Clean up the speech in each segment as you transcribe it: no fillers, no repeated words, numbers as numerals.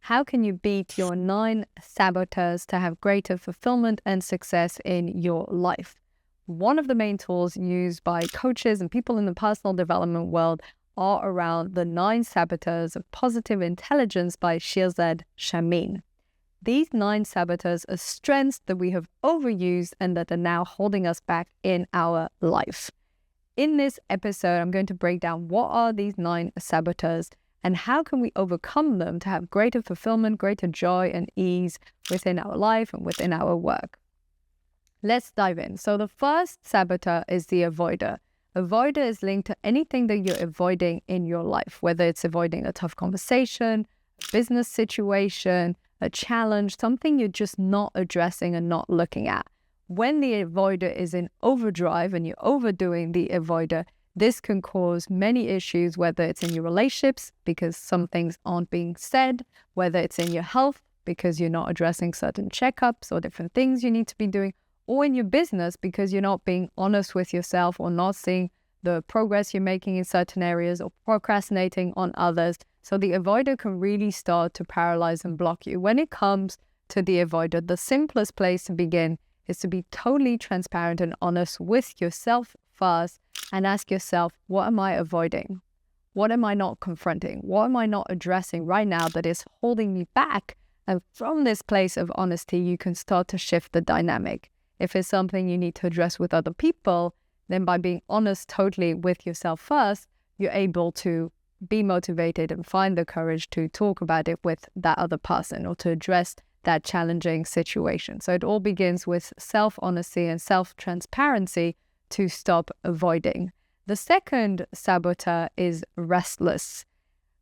How can you beat your 9 saboteurs to have greater fulfillment and success in your life? One of the main tools used by coaches and people in the personal development world are around the 9 saboteurs of positive intelligence by Shirzad Chamine. These 9 saboteurs are strengths that we have overused and that are now holding us back in our life. In this episode, I'm going to break down what are these 9 saboteurs and how can we overcome them to have greater fulfillment, greater joy and ease within our life and within our work. Let's dive in. So the first saboteur is the avoider. Avoider is linked to anything that you're avoiding in your life, whether it's avoiding a tough conversation, a business situation, a challenge, something you're just not addressing and not looking at. When the avoider is in overdrive and you're overdoing the avoider, this can cause many issues, whether it's in your relationships because some things aren't being said, whether it's in your health because you're not addressing certain checkups or different things you need to be doing, or in your business because you're not being honest with yourself or not seeing the progress you're making in certain areas or procrastinating on others. So the avoider can really start to paralyze and block you. When it comes to the avoider, the simplest place to begin is to be totally transparent and honest with yourself first and ask yourself, what am I avoiding? What am I not confronting? What am I not addressing right now that is holding me back? And from this place of honesty, you can start to shift the dynamic. If it's something you need to address with other people, then by being honest totally with yourself first, you're able to be motivated and find the courage to talk about it with that other person or to address that challenging situation. So it all begins with self-honesty and self-transparency to stop avoiding. The second saboteur is restless.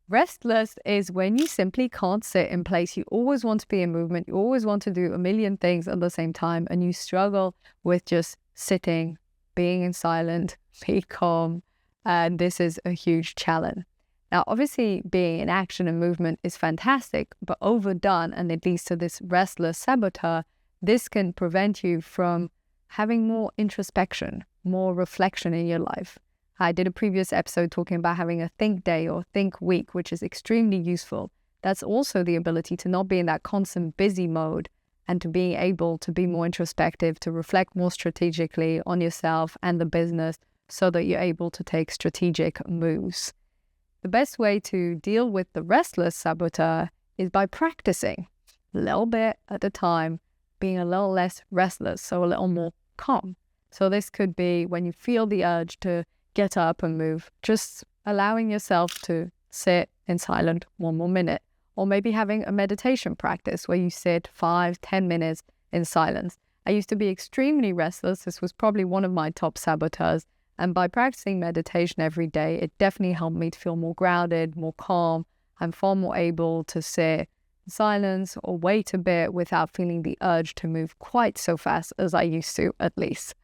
Restless is when you simply can't sit in place. You always want to be in movement. You always want to do a million things at the same time, and you struggle with just sitting, being in silence, be calm, and this is a huge challenge. Now, obviously, being in action and movement is fantastic, but overdone, and it leads to this restless saboteur. This can prevent you from having more introspection, more reflection in your life. I did a previous episode talking about having a think day or think week, which is extremely useful. That's also the ability to not be in that constant busy mode and to being able to be more introspective, to reflect more strategically on yourself and the business so that you're able to take strategic moves. The best way to deal with the restless saboteur is by practicing a little bit at a time, being a little less restless, so a little more calm. So this could be when you feel the urge to get up and move, just allowing yourself to sit in silence 1 more minute, or maybe having a meditation practice where you sit 5-10 minutes in silence. I used to be extremely restless. This was probably one of my top saboteurs. And by practicing meditation every day, it definitely helped me to feel more grounded, more calm. I'm far more able to sit in silence or wait a bit without feeling the urge to move quite so fast as I used to, at least.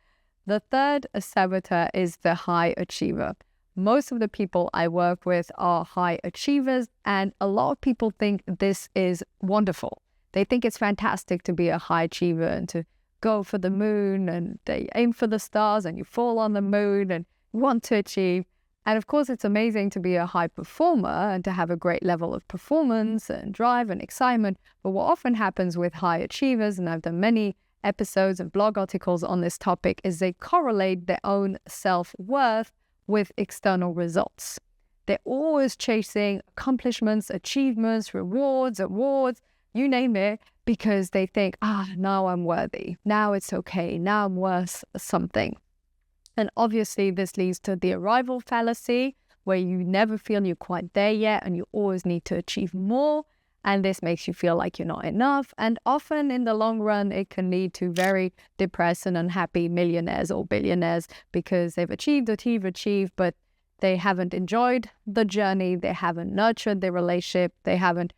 The third saboteur is the high achiever. Most of the people I work with are high achievers, and a lot of people think this is wonderful. They think it's fantastic to be a high achiever and to go for the moon, and they aim for the stars and you fall on the moon and want to achieve. And of course, it's amazing to be a high performer and to have a great level of performance and drive and excitement. But what often happens with high achievers, and I've done many episodes and blog articles on this topic, is they correlate their own self-worth with external results. They're always chasing accomplishments, achievements, rewards, awards, you name it, because they think, now I'm worthy. Now it's okay. Now I'm worth something. And obviously this leads to the arrival fallacy, where you never feel you're quite there yet and you always need to achieve more. And this makes you feel like you're not enough. And often in the long run, it can lead to very depressed and unhappy millionaires or billionaires because they've achieved, but they haven't enjoyed the journey. They haven't nurtured their relationship. They haven't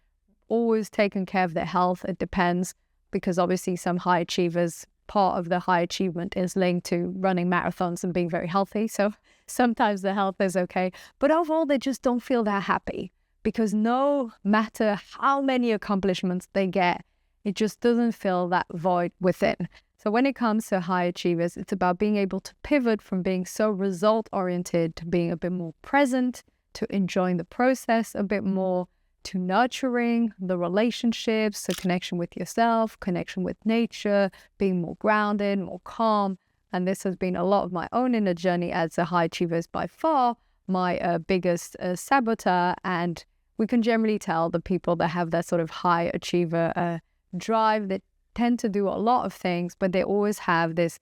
always taken care of their health. It depends, because obviously some high achievers, part of the high achievement is linked to running marathons and being very healthy. So sometimes the health is okay. But overall, they just don't feel that happy. Because no matter how many accomplishments they get, it just doesn't fill that void within. So when it comes to high achievers, it's about being able to pivot from being so result-oriented to being a bit more present, to enjoying the process a bit more, to nurturing the relationships, the connection with yourself, connection with nature, being more grounded, more calm. And this has been a lot of my own inner journey as a high achiever. Is by far my biggest saboteur. And we can generally tell the people that have that sort of high achiever drive, that tend to do a lot of things, but they always have this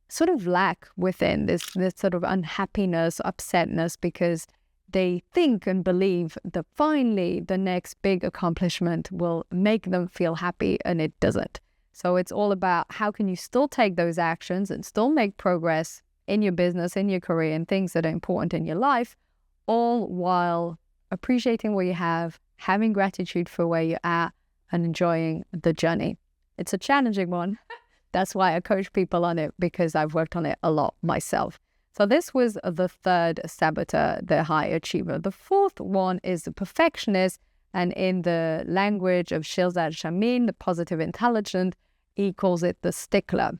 sort of lack within, this sort of unhappiness, upsetness, because they think and believe that finally the next big accomplishment will make them feel happy, and it doesn't. So it's all about how can you still take those actions and still make progress in your business, in your career, and things that are important in your life, all while appreciating what you have, having gratitude for where you're at, and enjoying the journey. It's a challenging one. That's why I coach people on it, because I've worked on it a lot myself. So this was the third saboteur, the high achiever. The fourth one is the perfectionist. And in the language of Shirzad Chamine, the positive intelligent, he calls it the stickler.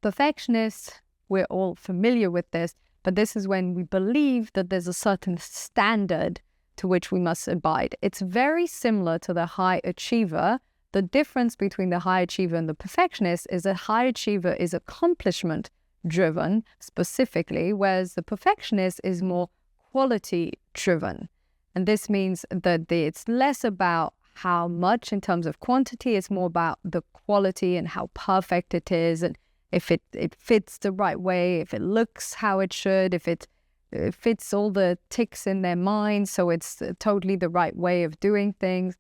Perfectionist, we're all familiar with this, but this is when we believe that there's a certain standard to which we must abide. It's very similar to the high achiever. The difference between the high achiever and the perfectionist is that high achiever is accomplishment driven specifically, whereas the perfectionist is more quality driven. And this means that it's less about how much in terms of quantity, it's more about the quality and how perfect it is, and if it fits the right way, if it looks how it should, if it fits all the ticks in their mind, so it's totally the right way of doing things.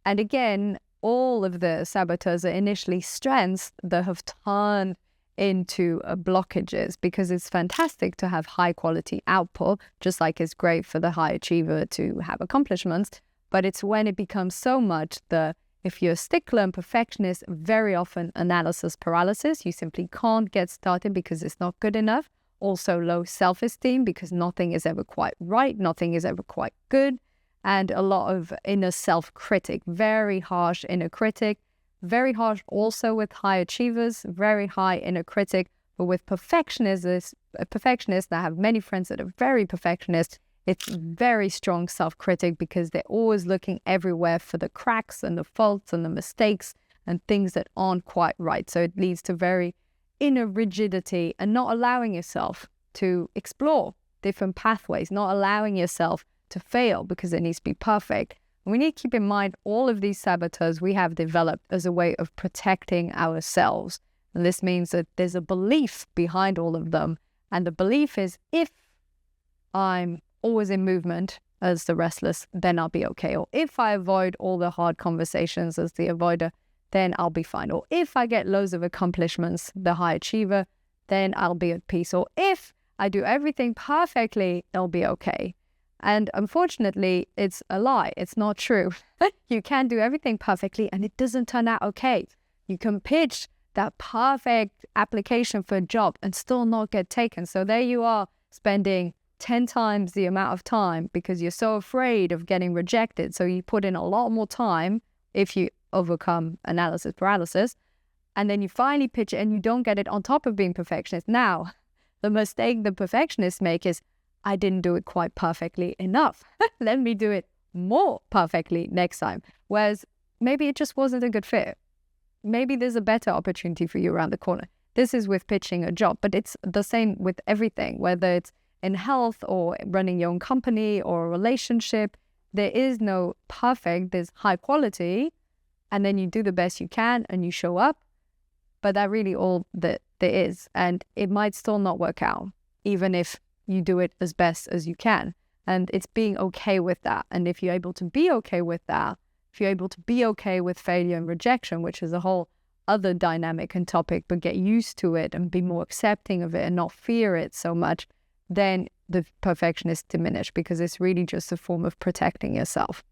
And again, all of the saboteurs are initially strengths that have turned into blockages, because it's fantastic to have high quality output, just like it's great for the high achiever to have accomplishments. But it's when it becomes so much that if you're a stickler and perfectionist, very often analysis paralysis, you simply can't get started because it's not good enough. Also low self-esteem, because nothing is ever quite right, nothing is ever quite good. And a lot of inner self-critic, very harsh inner critic, very harsh also with high achievers, very high inner critic. But with perfectionists, I have many friends that are very perfectionist. It's very strong self-critic, because they're always looking everywhere for the cracks and the faults and the mistakes and things that aren't quite right. So it leads to very inner rigidity and not allowing yourself to explore different pathways, not allowing yourself to fail because it needs to be perfect. And we need to keep in mind all of these saboteurs we have developed as a way of protecting ourselves. And this means that there's a belief behind all of them. And the belief is, if I'm always in movement as the restless, then I'll be okay. Or if I avoid all the hard conversations as the avoider, then I'll be fine. Or if I get loads of accomplishments, the high achiever, then I'll be at peace. Or if I do everything perfectly, it'll be okay. And unfortunately, it's a lie. It's not true. You can do everything perfectly and it doesn't turn out okay. You can pitch that perfect application for a job and still not get taken. So there you are, spending 10 times the amount of time because you're so afraid of getting rejected. So you put in a lot more time if you overcome analysis paralysis, and then you finally pitch it and you don't get it, on top of being perfectionist. Now, the mistake the perfectionists make is, I didn't do it quite perfectly enough. Let me do it more perfectly next time. Whereas maybe it just wasn't a good fit. Maybe there's a better opportunity for you around the corner. This is with pitching a job, but it's the same with everything, whether it's in health or running your own company or a relationship. There is no perfect, there's high quality, and then you do the best you can and you show up. But that's really all that there is. And it might still not work out, even if you do it as best as you can. And it's being okay with that. And if you're able to be okay with that, if you're able to be okay with failure and rejection, which is a whole other dynamic and topic, but get used to it and be more accepting of it and not fear it so much, then the perfectionist diminish, because it's really just a form of protecting yourself.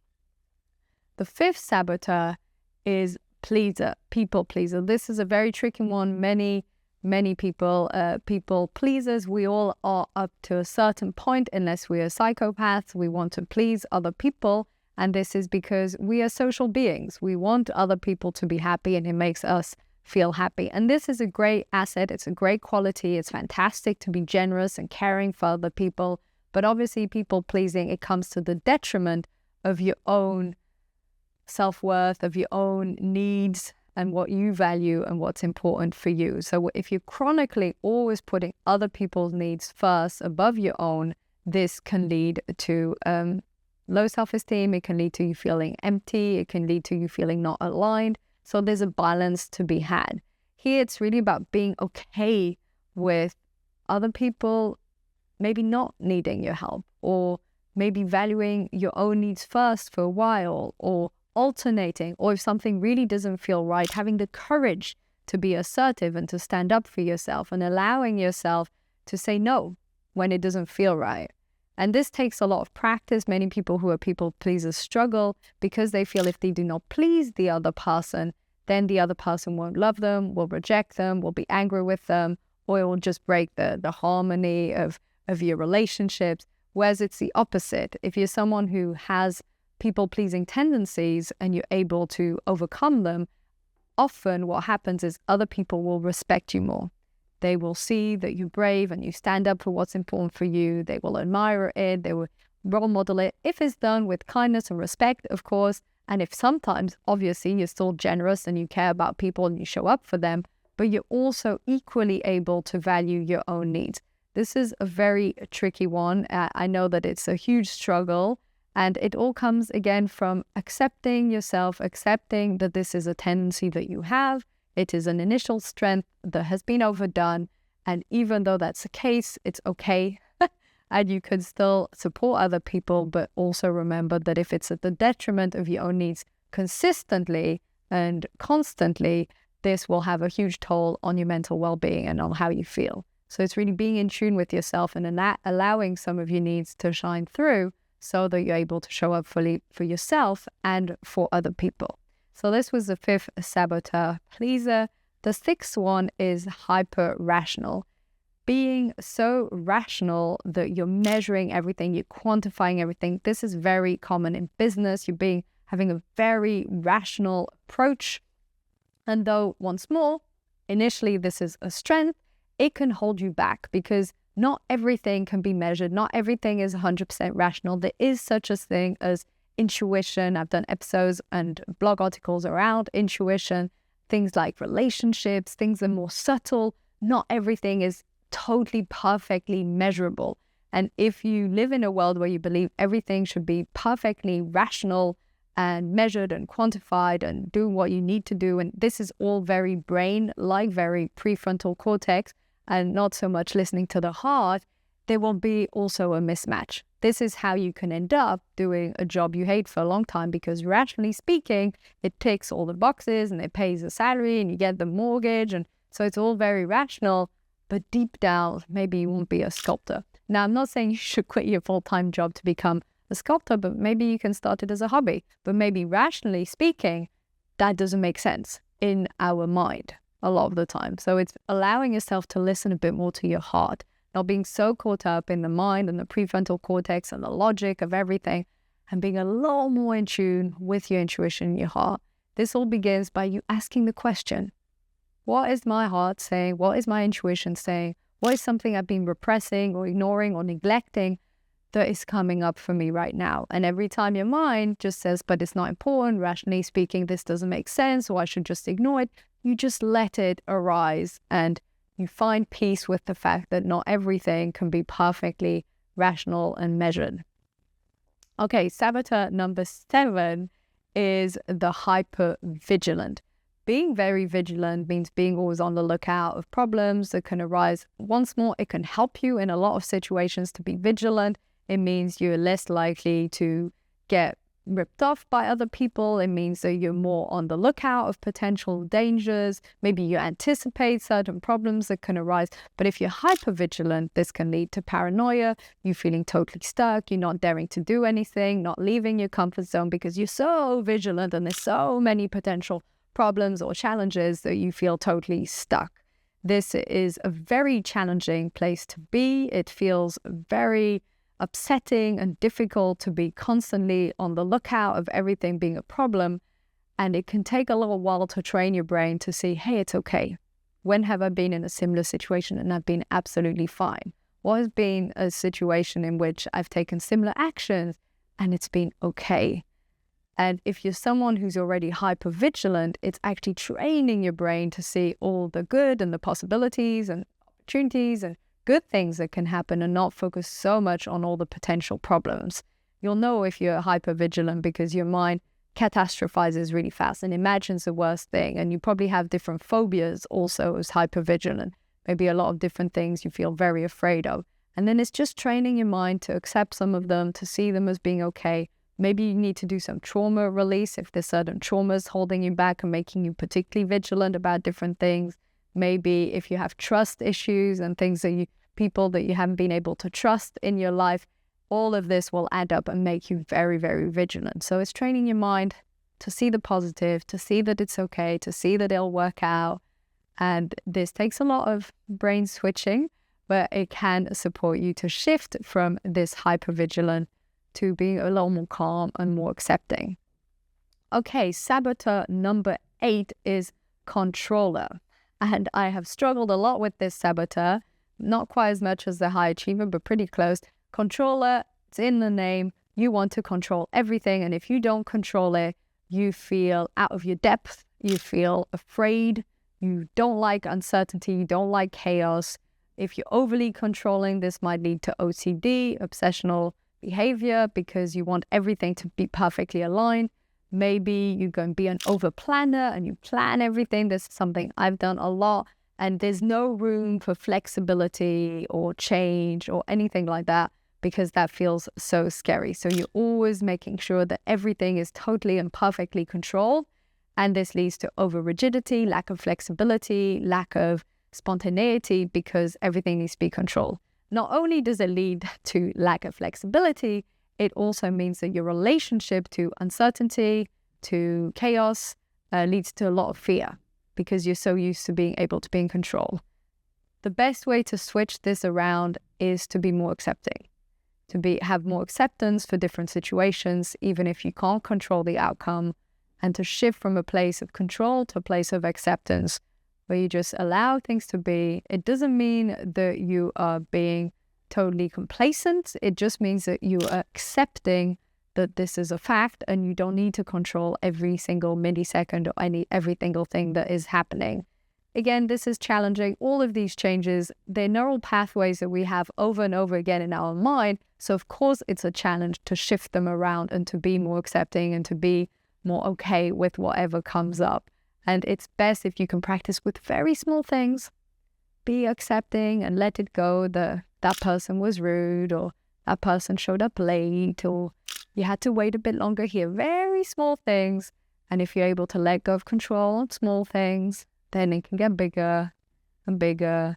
The fifth saboteur is pleaser, people pleaser. This is a very tricky one. Many people pleasers. We all are up to a certain point, unless we are psychopaths. We want to please other people. And this is because we are social beings. We want other people to be happy, and it makes us feel happy. And this is a great asset. It's a great quality. It's fantastic to be generous and caring for other people. But obviously, people pleasing, it comes to the detriment of your own self-worth, of your own needs and what you value and what's important for you. So if you're chronically always putting other people's needs first above your own, this can lead to low self-esteem. It can lead to you feeling empty. It can lead to you feeling not aligned. So there's a balance to be had. Here, it's really about being okay with other people maybe not needing your help, or maybe valuing your own needs first for a while, or alternating, or if something really doesn't feel right, having the courage to be assertive and to stand up for yourself and allowing yourself to say no when it doesn't feel right. And this takes a lot of practice. Many people who are people pleasers struggle because they feel if they do not please the other person, then the other person won't love them, will reject them, will be angry with them, or it will just break the harmony of your relationships. Whereas it's the opposite. If you're someone who has people-pleasing tendencies and you're able to overcome them, often what happens is other people will respect you more. They will see that you're brave and you stand up for what's important for you. They will admire it. They will role model it. If it's done with kindness and respect, of course, and if sometimes, obviously, you're still generous and you care about people and you show up for them, but you're also equally able to value your own needs. This is a very tricky one. I know that it's a huge struggle, and it all comes again from accepting yourself, accepting that this is a tendency that you have. It is an initial strength that has been overdone. And even though that's the case, it's okay. And you can still support other people, but also remember that if it's at the detriment of your own needs consistently and constantly, this will have a huge toll on your mental well-being and on how you feel. So it's really being in tune with yourself and allowing some of your needs to shine through so that you're able to show up fully for yourself and for other people. So this was the fifth saboteur pleaser. The sixth one is hyper-rational. Being so rational that you're measuring everything, you're quantifying everything. This is very common in business. You're having a very rational approach. And though, once more, initially this is a strength, it can hold you back because not everything can be measured. Not everything is 100% rational. There is such a thing as intuition. I've done episodes and blog articles around intuition, things like relationships, things that are more subtle. Not everything is totally perfectly measurable. And if you live in a world where you believe everything should be perfectly rational and measured and quantified and do what you need to do, and this is all very brain-like, very prefrontal cortex, and not so much listening to the heart, there will be also a mismatch. This is how you can end up doing a job you hate for a long time, because rationally speaking, it ticks all the boxes and it pays the salary and you get the mortgage, and so it's all very rational. But deep down, maybe you won't be a sculptor. Now, I'm not saying you should quit your full-time job to become a sculptor, but maybe you can start it as a hobby. But maybe rationally speaking, that doesn't make sense in our mind a lot of the time. So it's allowing yourself to listen a bit more to your heart, not being so caught up in the mind and the prefrontal cortex and the logic of everything, and being a little more in tune with your intuition and your heart. This all begins by you asking the question, what is my heart saying? What is my intuition saying? What is something I've been repressing or ignoring or neglecting that is coming up for me right now? And every time your mind just says, but it's not important, rationally speaking, this doesn't make sense, or I should just ignore it, you just let it arise and you find peace with the fact that not everything can be perfectly rational and measured. Okay, saboteur number 7 is the hypervigilant. Being very vigilant means being always on the lookout of problems that can arise. Once more, it can help you in a lot of situations to be vigilant. It means you're less likely to get ripped off by other people. It means that you're more on the lookout of potential dangers. Maybe you anticipate certain problems that can arise. But if you're hypervigilant, this can lead to paranoia, you feeling totally stuck, you're not daring to do anything, not leaving your comfort zone because you're so vigilant and there's so many potential problems or challenges that you feel totally stuck. This is a very challenging place to be. It feels very upsetting and difficult to be constantly on the lookout of everything being a problem. And it can take a little while to train your brain to see, hey, it's okay. When have I been in a similar situation and I've been absolutely fine? What has been a situation in which I've taken similar actions and it's been okay? And if you're someone who's already hypervigilant, it's actually training your brain to see all the good and the possibilities and opportunities and good things that can happen and not focus so much on all the potential problems. You'll know if you're hypervigilant because your mind catastrophizes really fast and imagines the worst thing. And you probably have different phobias also as hypervigilant. Maybe a lot of different things you feel very afraid of. And then it's just training your mind to accept some of them, to see them as being okay. Maybe you need to do some trauma release if there's certain traumas holding you back and making you particularly vigilant about different things. Maybe if you have trust issues and things that people that you haven't been able to trust in your life, all of this will add up and make you very, very vigilant. So it's training your mind to see the positive, to see that it's okay, to see that it'll work out. And this takes a lot of brain switching, but it can support you to shift from this hypervigilant to being a little more calm and more accepting. Okay, saboteur number 8 is controller. And I have struggled a lot with this saboteur, not quite as much as the high achiever, but pretty close. Controller, it's in the name. You want to control everything. And if you don't control it, you feel out of your depth. You feel afraid. You don't like uncertainty. You don't like chaos. If you're overly controlling, this might lead to OCD, obsessional behavior, because you want everything to be perfectly aligned. Maybe you're going to be an over planner and you plan everything. This is something I've done a lot. And there's no room for flexibility or change or anything like that, because that feels so scary. So you're always making sure that everything is totally and perfectly controlled. And this leads to over rigidity, lack of flexibility, lack of spontaneity, because everything needs to be controlled. Not only does it lead to lack of flexibility, it also means that your relationship to uncertainty, to chaos, leads to a lot of fear, because you're so used to being able to be in control. The best way to switch this around is to be more accepting, to have more acceptance for different situations, even if you can't control the outcome, and to shift from a place of control to a place of acceptance, where you just allow things to be. It doesn't mean that you are being totally complacent. It just means that you are accepting that this is a fact and you don't need to control every single millisecond or every single thing that is happening. Again, this is challenging. All of these changes, they're neural pathways that we have over and over again in our mind. So of course it's a challenge to shift them around and to be more accepting and to be more okay with whatever comes up. And it's best if you can practice with very small things. Be accepting and let it go that that person was rude, or that person showed up late, or you had to wait a bit longer here. Very small things. And if you're able to let go of control on small things, then it can get bigger and bigger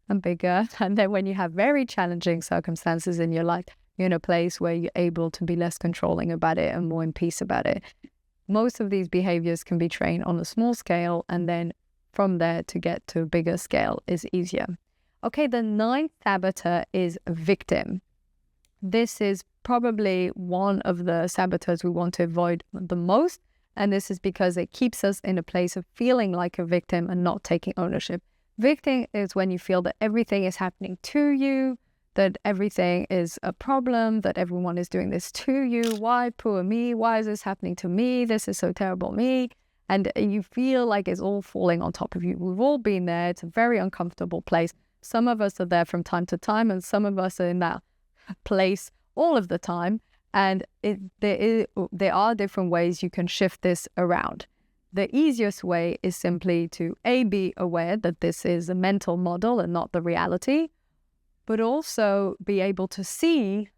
and bigger. And then when you have very challenging circumstances in your life, you're in a place where you're able to be less controlling about it and more in peace about it. Most of these behaviors can be trained on a small scale, and then from there to get to a bigger scale is easier. Okay, the 9th saboteur is victim. This is probably one of the saboteurs we want to avoid the most, and this is because it keeps us in a place of feeling like a victim and not taking ownership. Victim is when you feel that everything is happening to you, that everything is a problem, that everyone is doing this to you. Why, poor me? Why is this happening to me? This is so terrible, me. And you feel like it's all falling on top of you. We've all been there. It's a very uncomfortable place. Some of us are there from time to time, and some of us are in that place all of the time. And there are different ways you can shift this around. The easiest way is simply to be aware that this is a mental model and not the reality, but also be able to see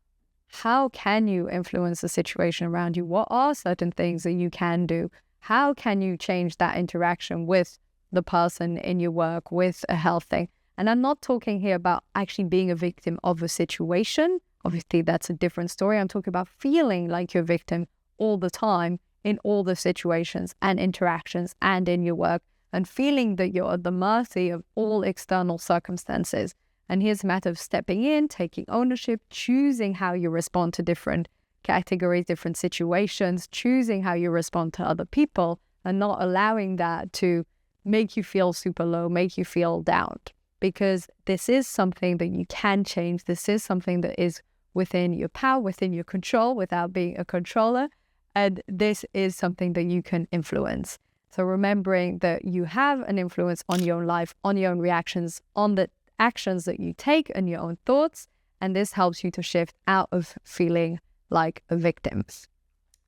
how can you influence the situation around you? What are certain things that you can do? How can you change that interaction with the person in your work, with a health thing? And I'm not talking here about actually being a victim of a situation. Obviously, that's a different story. I'm talking about feeling like you're a victim all the time in all the situations and interactions and in your work, and feeling that you're at the mercy of all external circumstances. And here's a matter of stepping in, taking ownership, choosing how you respond to different categories, different situations, choosing how you respond to other people, and not allowing that to make you feel super low, make you feel down. Because this is something that you can change. This is something that is within your power, within your control, without being a controller. And this is something that you can influence. So remembering that you have an influence on your own life, on your own reactions, on the actions that you take and your own thoughts. And this helps you to shift out of feeling like a victim.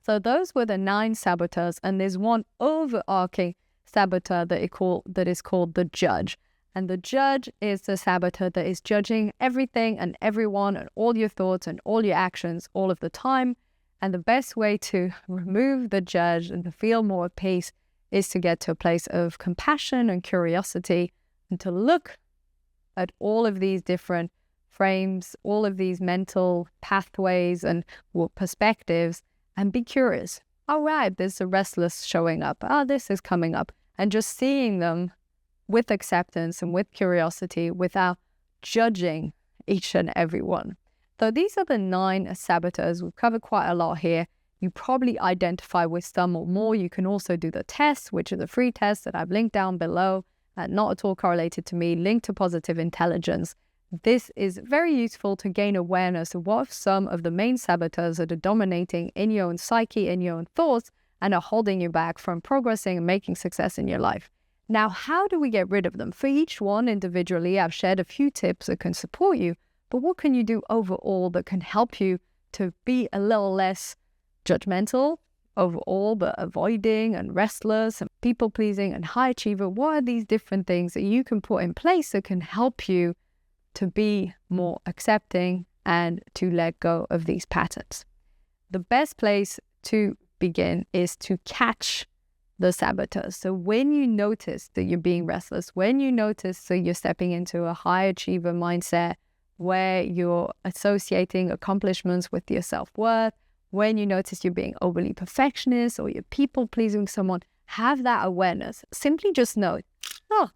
So those were the 9 saboteurs. And there's one overarching saboteur that is called the judge. And the judge is the saboteur that is judging everything and everyone and all your thoughts and all your actions all of the time. And the best way to remove the judge and to feel more at peace is to get to a place of compassion and curiosity and to look at all of these different frames, all of these mental pathways and perspectives, and be curious. Oh, right, there's a restless showing up. Oh, this is coming up. And just seeing them with acceptance and with curiosity without judging each and every one. So these are the 9 saboteurs. We've covered quite a lot here. You probably identify with some or more. You can also do the test, which is a free test that I've linked down below, not at all correlated to me, linked to Positive Intelligence. This is very useful to gain awareness of what some of the main saboteurs that are dominating in your own psyche, in your own thoughts, and are holding you back from progressing and making success in your life. Now, how do we get rid of them? For each one individually, I've shared a few tips that can support you, but what can you do overall that can help you to be a little less judgmental overall, but avoiding and restless and people-pleasing and high achiever? What are these different things that you can put in place that can help you to be more accepting and to let go of these patterns? The best place to begin is to catch the saboteurs. So when you notice that you're being restless, when you notice that you're stepping into a high achiever mindset where you're associating accomplishments with your self-worth, when you notice you're being overly perfectionist or you're people-pleasing someone, have that awareness. Simply just know, oh,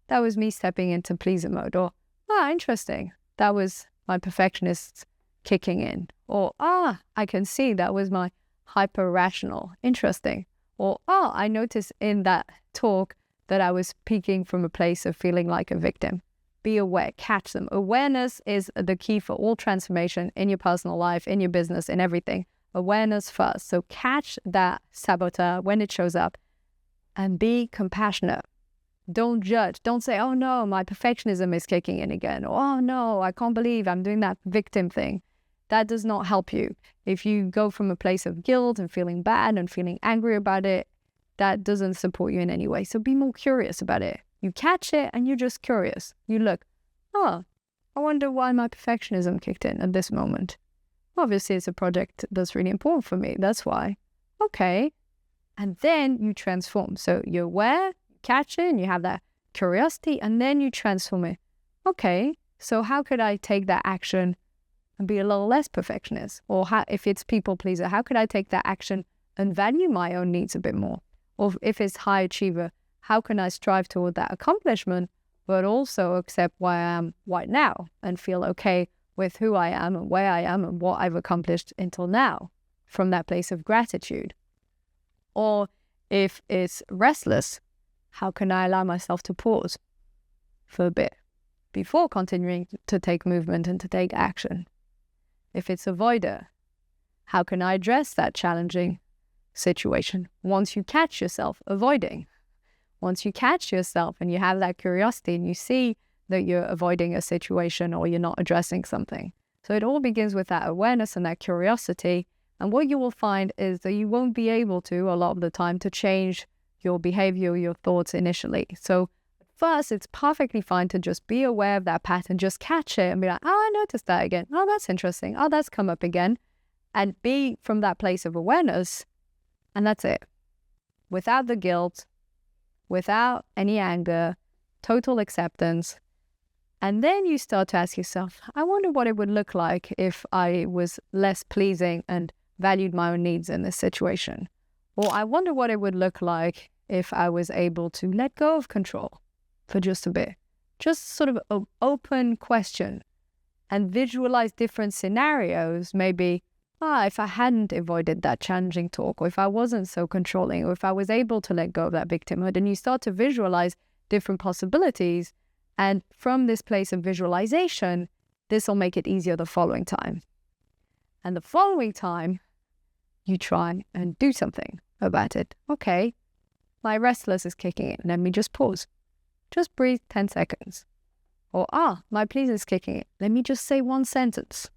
that was me stepping into pleaser mode, or, ah, interesting, that was my perfectionist kicking in, or, I can see that was my hyper-rational, interesting, or, I noticed in that talk that I was speaking from a place of feeling like a victim. Be aware, catch them. Awareness is the key for all transformation in your personal life, in your business, in everything. Awareness first. So catch that saboteur when it shows up and be compassionate. Don't judge. Don't say, oh no, my perfectionism is kicking in again. Or, oh no, I can't believe I'm doing that victim thing. That does not help you. If you go from a place of guilt and feeling bad and feeling angry about it, that doesn't support you in any way. So be more curious about it. You catch it and you're just curious. You look, I wonder why my perfectionism kicked in at this moment. Obviously, it's a project that's really important for me. That's why. Okay. And then you transform. So you're aware, catch it, and you have that curiosity, and then you transform it. Okay, so how could I take that action and be a little less perfectionist? Or if it's people pleaser, how could I take that action and value my own needs a bit more? Or if it's high achiever, how can I strive toward that accomplishment, but also accept where I am right now and feel okay with who I am and where I am and what I've accomplished until now from that place of gratitude? Or if it's restless, how can I allow myself to pause for a bit before continuing to take movement and to take action? If it's avoider, how can I address that challenging situation once you catch yourself avoiding? Once you catch yourself and you have that curiosity and you see that you're avoiding a situation or you're not addressing something. So it all begins with that awareness and that curiosity. And what you will find is that you won't be able to, a lot of the time, to change your behavior, your thoughts initially. So first, it's perfectly fine to just be aware of that pattern, just catch it and be like, oh, I noticed that again. Oh, that's interesting. Oh, that's come up again. And be from that place of awareness. And that's it. Without the guilt, without any anger, total acceptance. And then you start to ask yourself, I wonder what it would look like if I was less pleasing and valued my own needs in this situation. Or I wonder what it would look like if I was able to let go of control for just a bit. Just sort of an open question and visualize different scenarios. Maybe, if I hadn't avoided that challenging talk, or if I wasn't so controlling, or if I was able to let go of that victimhood, and you start to visualize different possibilities. And from this place of visualization, this will make it easier the following time. And the following time, you try and do something about it. Okay, my restless is kicking in. Let me just pause. Just breathe 10 seconds. Or, my please is kicking in. Let me just say one sentence.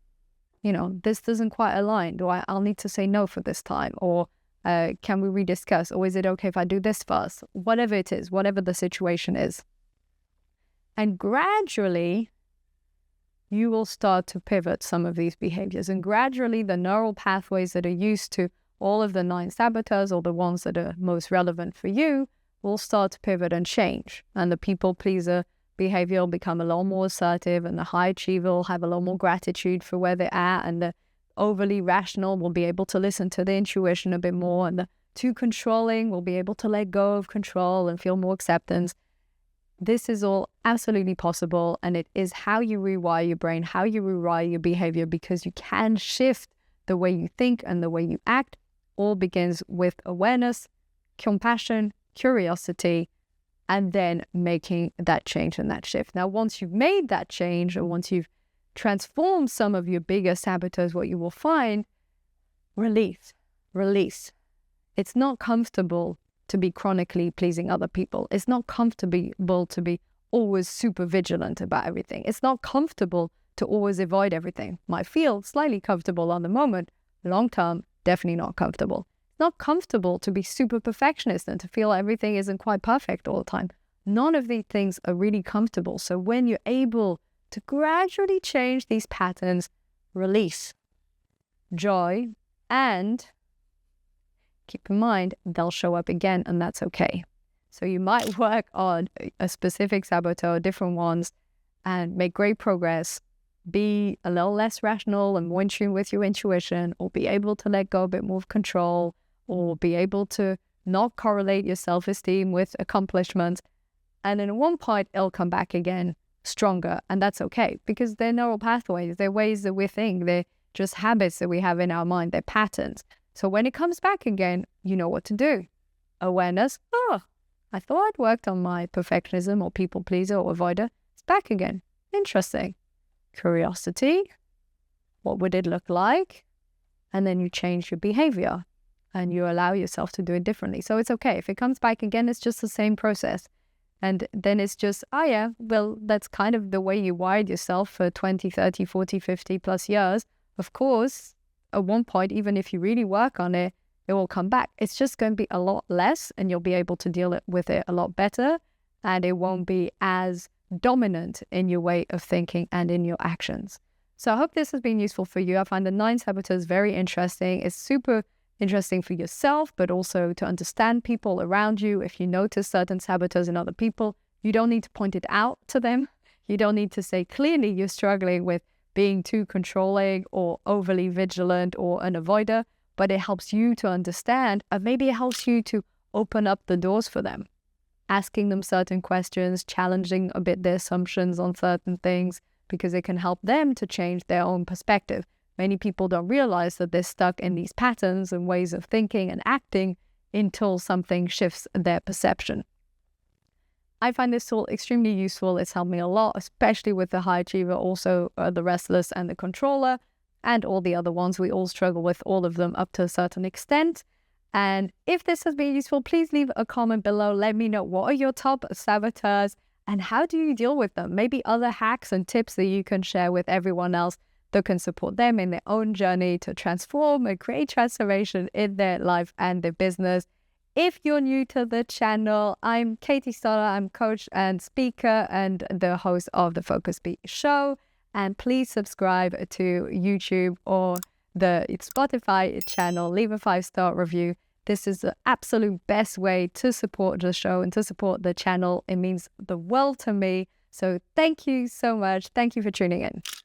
This doesn't quite align. I'll need to say no for this time. Or can we rediscuss? Or is it okay if I do this first? Whatever it is, whatever the situation is. And gradually, you will start to pivot some of these behaviors. And gradually, the neural pathways that are used to all of the 9 saboteurs, or the ones that are most relevant for you, will start to pivot and change. And the people pleaser behavior will become a lot more assertive, and the high achiever will have a lot more gratitude for where they're at, and the overly rational will be able to listen to the intuition a bit more, and the too controlling will be able to let go of control and feel more acceptance. This is all absolutely possible, and it is how you rewire your brain, how you rewire your behavior, because you can shift the way you think and the way you act. All begins with awareness, compassion, curiosity, and then making that change and that shift. Now, once you've made that change, or once you've transformed some of your bigger saboteurs, what you will find, release. It's not comfortable to be chronically pleasing other people. It's not comfortable to be always super vigilant about everything. It's not comfortable to always avoid everything. Might feel slightly comfortable on the moment. Long term, definitely not comfortable. It's not comfortable to be super perfectionist and to feel everything isn't quite perfect all the time. None of these things are really comfortable. So when you're able to gradually change these patterns, release, joy, and keep in mind, they'll show up again, and that's okay. So you might work on a specific saboteur, different ones, and make great progress, be a little less rational and more in tune with your intuition, or be able to let go a bit more of control, or be able to not correlate your self-esteem with accomplishments. And then at one point, it'll come back again stronger, and that's okay, because they're neural pathways, they're ways that we think, they're just habits that we have in our mind, they're patterns. So when it comes back again, you know what to do. Awareness, I thought I'd worked on my perfectionism or people pleaser or avoider. It's back again. Interesting. Curiosity, what would it look like? And then you change your behavior and you allow yourself to do it differently. So it's okay. If it comes back again, it's just the same process. And then it's just, that's kind of the way you wired yourself for 20, 30, 40, 50 plus years. Of course, at one point, even if you really work on it, it will come back. It's just going to be a lot less, and you'll be able to deal with it a lot better, and it won't be as dominant in your way of thinking and in your actions. So I hope this has been useful for you. I find the 9 saboteurs very interesting. It's super interesting for yourself, but also to understand people around you. If you notice certain saboteurs in other people, you don't need to point it out to them. You don't need to say clearly you're struggling with being too controlling or overly vigilant or an avoider, but it helps you to understand, and maybe it helps you to open up the doors for them, asking them certain questions, challenging a bit their assumptions on certain things, because it can help them to change their own perspective. Many people don't realize that they're stuck in these patterns and ways of thinking and acting until something shifts their perception. I find this tool extremely useful. It's helped me a lot, especially with the high achiever, also the restless and the controller, and all the other ones. We all struggle with all of them up to a certain extent. And if this has been useful, please leave a comment below. Let me know, what are your top saboteurs and how do you deal with them? Maybe other hacks and tips that you can share with everyone else that can support them in their own journey to transform and create transformation in their life and their business. If you're new to the channel, I'm Katie Stoller. I'm coach and speaker and the host of the Focus Beat Show. And please subscribe to YouTube or the Spotify channel. Leave a 5-star review. This is the absolute best way to support the show and to support the channel. It means the world to me. So thank you so much. Thank you for tuning in.